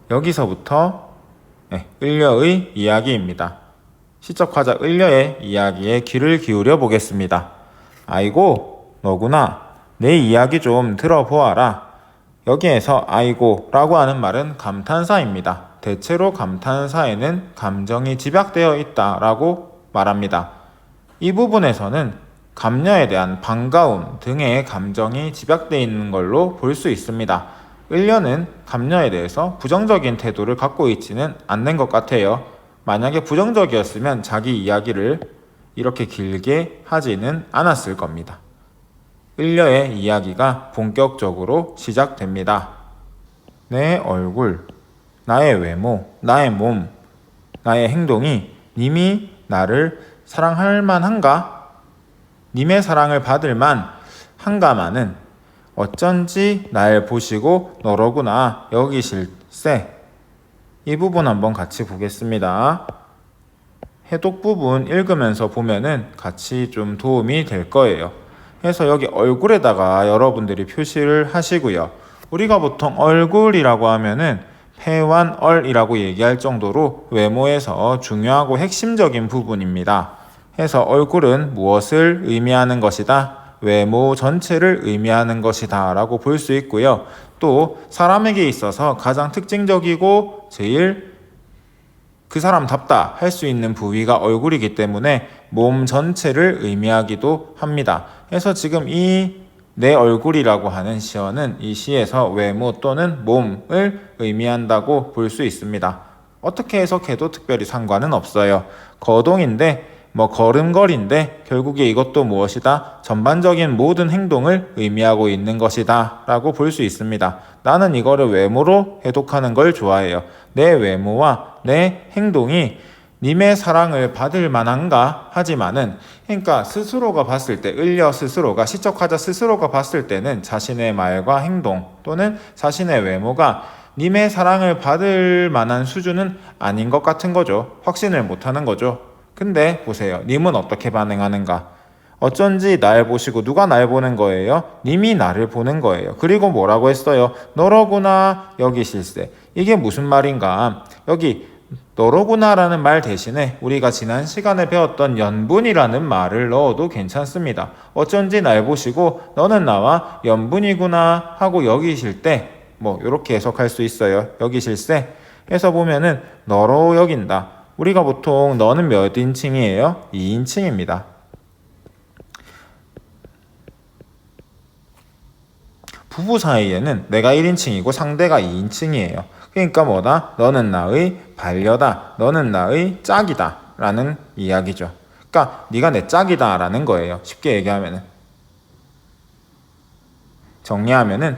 여기서부터 을려의 이야기입니다. 시적화자 을려의 이야기에 귀를 기울여 보겠습니다. 아이고 너구나, 내 이야기 좀 들어보아라. 여기에서 아이고 라고 하는 말은 감탄사입니다. 대체로 감탄사에는 감정이 집약되어 있다라고 말합니다. 이 부분에서는 감녀에 대한 반가움 등의 감정이 집약되어 있는 걸로 볼 수 있습니다. 을려는 감녀에 대해서 부정적인 태도를 갖고 있지는 않는 것 같아요. 만약에 부정적이었으면 자기 이야기를 이렇게 길게 하지는 않았을 겁니다. 을려의 이야기가 본격적으로 시작됩니다. 내 얼굴, 나의 외모, 나의 몸, 나의 행동이 님이 나를 사랑할 만한가? 님의 사랑을 받을 만한가마는 어쩐지 날 보시고 너로구나 여기실세. 이 부분 한번 같이 보겠습니다. 해독 부분 읽으면서 보면은 같이 좀 도움이 될 거예요. 그래서 여기 얼굴에다가 여러분들이 표시를 하시고요. 우리가 보통 얼굴이라고 하면은 폐완얼이라고 얘기할 정도로 외모에서 중요하고 핵심적인 부분입니다. 해서 얼굴은 무엇을 의미하는 것이다? 외모 전체를 의미하는 것이다 라고 볼 수 있고요. 또 사람에게 있어서 가장 특징적이고 제일 그 사람답다 할 수 있는 부위가 얼굴이기 때문에 몸 전체를 의미하기도 합니다. 그래서 지금 이 내 얼굴이라고 하는 시어는 이 시에서 외모 또는 몸을 의미한다고 볼 수 있습니다. 어떻게 해석해도 특별히 상관은 없어요. 거동인데 걸음걸인데 결국에 이것도 무엇이다? 전반적인 모든 행동을 의미하고 있는 것이다 라고 볼 수 있습니다. 나는 이거를 외모로 해독하는 걸 좋아해요. 내 외모와 내 행동이 님의 사랑을 받을 만한가 하지만은, 그러니까 스스로가 봤을 때, 을려 스스로가, 시적화자 스스로가 봤을 때는 자신의 말과 행동 또는 자신의 외모가 님의 사랑을 받을 만한 수준은 아닌 것 같은 거죠. 확신을 못하는 거죠. 근데 보세요. 님은 어떻게 반응하는가? 어쩐지 날 보시고, 누가 날 보는 거예요? 님이 나를 보는 거예요. 그리고 뭐라고 했어요? 너로구나 여기실세. 이게 무슨 말인가? 여기 너로구나라는 말 대신에 우리가 지난 시간에 배웠던 연분이라는 말을 넣어도 괜찮습니다. 어쩐지 날 보시고 너는 나와 연분이구나 하고 여기실 때 이렇게 해석할 수 있어요. 여기실세. 해서 보면은 너로 여긴다. 우리가 보통 너는 몇 인칭이에요? 2인칭입니다. 부부 사이에는 내가 1인칭이고 상대가 2인칭이에요. 그러니까 뭐다? 너는 나의 반려다. 너는 나의 짝이다. 라는 이야기죠. 그러니까 네가 내 짝이다 라는 거예요. 쉽게 얘기하면은. 정리하면은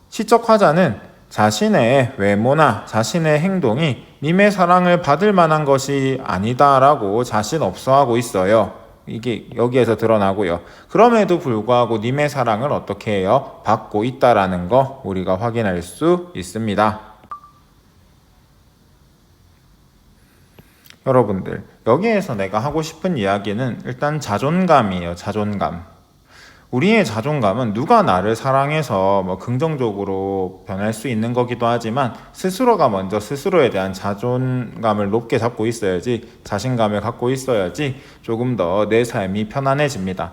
시적화자는 자신의 외모나 자신의 행동이 님의 사랑을 받을 만한 것이 아니다라고 자신 없어하고 있어요. 이게 여기에서 드러나고요. 그럼에도 불구하고 님의 사랑을 어떻게 해요? 받고 있다라는 거 우리가 확인할 수 있습니다. 여러분들, 여기에서 내가 하고 싶은 이야기는 일단 자존감이에요. 자존감. 우리의 자존감은 누가 나를 사랑해서 긍정적으로 변할 수 있는 거기도 하지만 스스로가 먼저 스스로에 대한 자존감을 높게 잡고 있어야지, 자신감을 갖고 있어야지 조금 더 내 삶이 편안해집니다.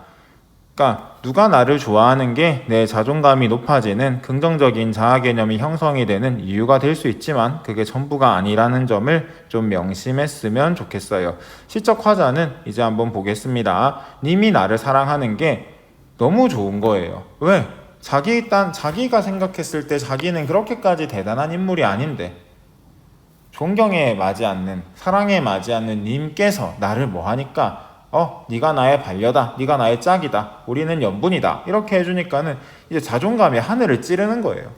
그러니까 누가 나를 좋아하는 게 내 자존감이 높아지는 긍정적인 자아 개념이 형성이 되는 이유가 될 수 있지만 그게 전부가 아니라는 점을 좀 명심했으면 좋겠어요. 시적화자는 이제 한번 보겠습니다. 님이 나를 사랑하는 게 너무 좋은 거예요. 왜? 자기가 생각했을 때 자기는 그렇게까지 대단한 인물이 아닌데 존경에 맞지 않는, 사랑에 맞지 않는 님께서 나를 하니까 네가 나의 반려다, 네가 나의 짝이다, 우리는 연분이다 이렇게 해주니까는 이제 자존감이 하늘을 찌르는 거예요.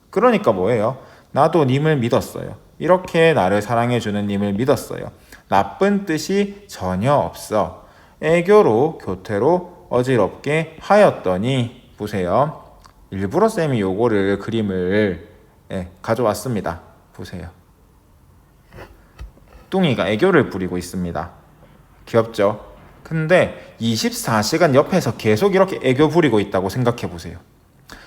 그러니까 뭐예요? 나도 님을 믿었어요. 이렇게 나를 사랑해주는 님을 믿었어요. 나쁜 뜻이 전혀 없어. 애교로 교태로 어지럽게 하였더니, 보세요. 일부러 쌤이 요거를 그림을 가져왔습니다. 보세요. 뚱이가 애교를 부리고 있습니다. 귀엽죠? 근데 24시간 옆에서 계속 이렇게 애교 부리고 있다고 생각해 보세요.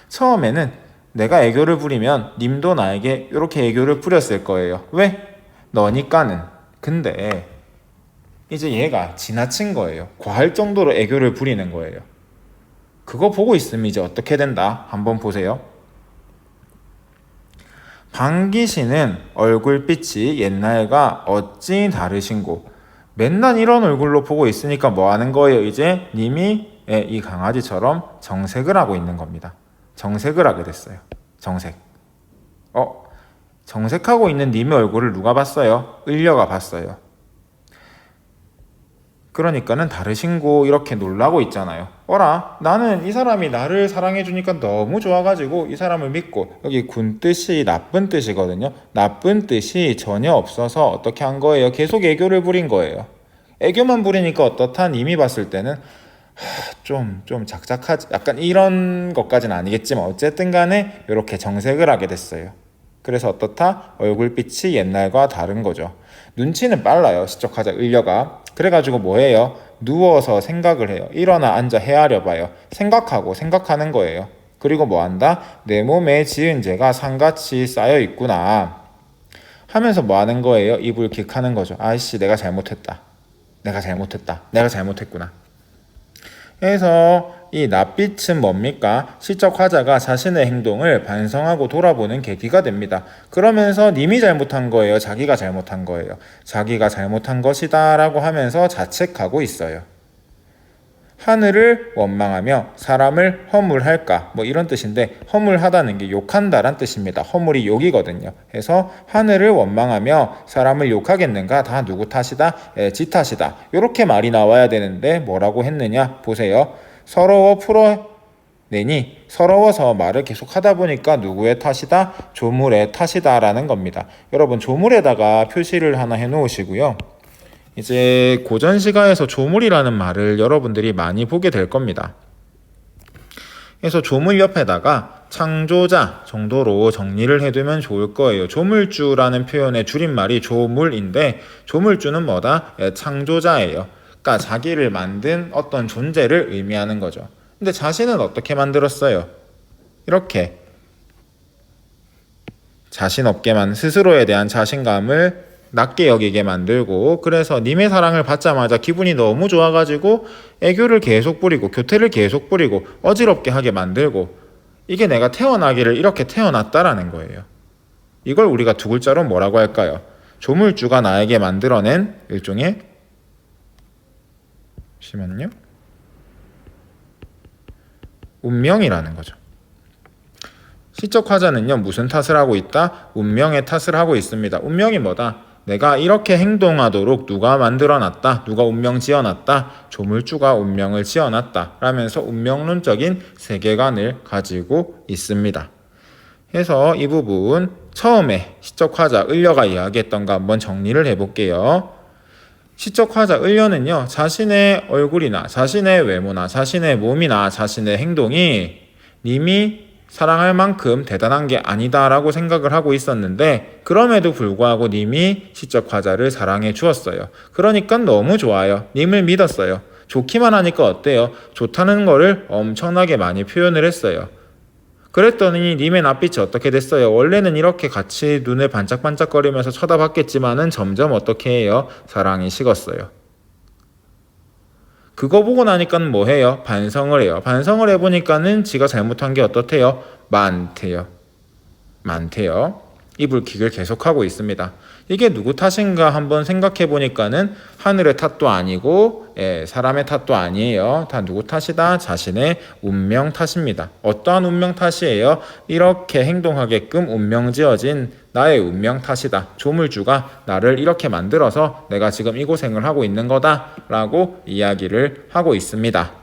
처음에는 내가 애교를 부리면 님도 나에게 이렇게 애교를 부렸을 거예요. 왜? 너니까는. 근데 이제 얘가 지나친 거예요. 과할 정도로 애교를 부리는 거예요. 그거 보고 있으면 이제 어떻게 된다? 한번 보세요. 방귀씨는 얼굴빛이 옛날과 어찌 다르신고. 맨날 이런 얼굴로 보고 있으니까 뭐 하는 거예요? 이제 님이 이 강아지처럼 정색을 하고 있는 겁니다. 정색을 하게 됐어요. 정색. 정색하고 있는 님의 얼굴을 누가 봤어요? 을려가 봤어요. 그러니까는 다르신고 이렇게 놀라고 있잖아요. 어라, 나는 이 사람이 나를 사랑해주니까 너무 좋아가지고 이 사람을 믿고, 여기 군 뜻이 나쁜 뜻이거든요. 나쁜 뜻이 전혀 없어서 어떻게 한 거예요? 계속 애교를 부린 거예요. 애교만 부리니까 어떻다? 님이 봤을 때는 좀 작작하지, 약간 이런 것까지는 아니겠지만 어쨌든 간에 이렇게 정색을 하게 됐어요. 그래서 어떻다? 얼굴빛이 옛날과 다른 거죠. 눈치는 빨라요. 시적화자 을려가. 그래가지고 뭐해요? 누워서 생각을 해요. 일어나 앉아 헤아려 봐요. 생각하고 생각하는 거예요. 그리고 뭐한다? 내 몸에 지은 죄가 산같이 쌓여 있구나 하면서 뭐하는 거예요? 입을 킥하는 거죠. 아이씨, 내가 잘못했다. 내가 잘못했구나. 그래서 이 낯빛은 뭡니까? 시적 화자가 자신의 행동을 반성하고 돌아보는 계기가 됩니다. 그러면서 님이 잘못한 거예요? 자기가 잘못한 거예요? 자기가 잘못한 것이다 라고 하면서 자책하고 있어요. 하늘을 원망하며 사람을 허물할까? 뭐 이런 뜻인데, 허물하다는 게 욕한다란 뜻입니다. 허물이 욕이거든요. 그래서 하늘을 원망하며 사람을 욕하겠는가? 다 누구 탓이다? 지 탓이다. 이렇게 말이 나와야 되는데 뭐라고 했느냐? 보세요. 서러워 풀어내니, 서러워서 말을 계속 하다 보니까 누구의 탓이다? 조물의 탓이다 라는 겁니다. 여러분, 조물에다가 표시를 하나 해 놓으시고요. 이제 고전시가에서 조물이라는 말을 여러분들이 많이 보게 될 겁니다. 그래서 조물 옆에다가 창조자 정도로 정리를 해두면 좋을 거예요. 조물주라는 표현의 줄임말이 조물인데, 조물주는 뭐다? 창조자예요. 그러니까 자기를 만든 어떤 존재를 의미하는 거죠. 근데 자신은 어떻게 만들었어요? 이렇게 자신 없게만, 스스로에 대한 자신감을 낮게 여기게 만들고, 그래서 님의 사랑을 받자마자 기분이 너무 좋아가지고 애교를 계속 부리고 교태를 계속 부리고 어지럽게 하게 만들고, 이게 내가 태어나기를 이렇게 태어났다라는 거예요. 이걸 우리가 두 글자로 뭐라고 할까요? 조물주가 나에게 만들어낸 일종의, 잠시만요, 운명이라는 거죠. 시적 화자는요, 무슨 탓을 하고 있다? 운명의 탓을 하고 있습니다. 운명이 뭐다? 내가 이렇게 행동하도록 누가 만들어놨다, 누가 운명 지어놨다, 조물주가 운명을 지어놨다 라면서 운명론적인 세계관을 가지고 있습니다. 그래서 이 부분 처음에 시적화자 을려가 이야기했던 거 한번 정리를 해볼게요. 시적화자 을려는요, 자신의 얼굴이나 자신의 외모나 자신의 몸이나 자신의 행동이 님이 사랑할 만큼 대단한 게 아니다라고 생각을 하고 있었는데, 그럼에도 불구하고 님이 시적화자를 사랑해 주었어요. 그러니까 너무 좋아요. 님을 믿었어요. 좋기만 하니까 어때요? 좋다는 거를 엄청나게 많이 표현을 했어요. 그랬더니 님의 낯빛이 어떻게 됐어요? 원래는 이렇게 같이 눈을 반짝반짝거리면서 쳐다봤겠지만은 점점 어떻게 해요? 사랑이 식었어요. 그거 보고 나니까는 뭐 해요? 반성을 해요. 반성을 해보니까는 지가 잘못한 게 어떻대요? 많대요. 이불킥을 계속하고 있습니다. 이게 누구 탓인가 한번 생각해 보니까는 하늘의 탓도 아니고 사람의 탓도 아니에요. 다 누구 탓이다? 자신의 운명 탓입니다. 어떠한 운명 탓이에요? 이렇게 행동하게끔 운명 지어진 나의 운명 탓이다. 조물주가 나를 이렇게 만들어서 내가 지금 이 고생을 하고 있는 거다 라고 이야기를 하고 있습니다.